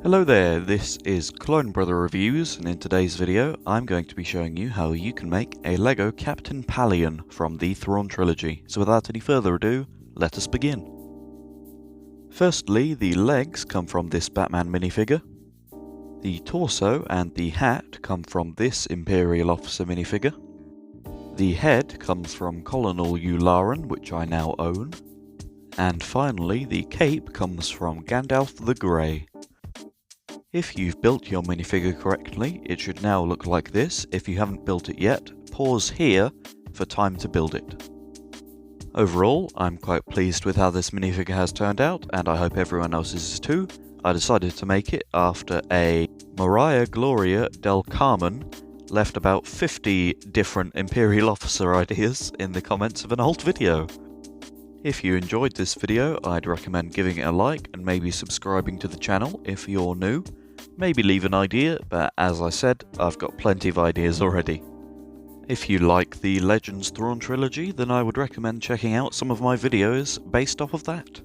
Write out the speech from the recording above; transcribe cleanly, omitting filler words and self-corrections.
Hello there, this is Clone Brother Reviews, and in today's video I'm going to be showing you how you can make a LEGO Captain Pellaeon from the Thrawn Trilogy. So without any further ado, let us begin. Firstly, the legs come from this Batman minifigure. The torso and the hat come from this Imperial Officer minifigure. The head comes from Colonel Yularen, which I now own. And finally, the cape comes from Gandalf the Grey. If you've built your minifigure correctly, it should now look like this. If you haven't built it yet, pause here for time to build it. Overall, I'm quite pleased with how this minifigure has turned out, and I hope everyone else is too. I decided to make it after a Mariah Gloria del Carmen left about 50 different Imperial Officer ideas in the comments of an old video. If you enjoyed this video, I'd recommend giving it a like and maybe subscribing to the channel if you're new. Maybe leave an idea, but as I said, I've got plenty of ideas already. If you like the Legends Thrawn Trilogy, then I would recommend checking out some of my videos based off of that.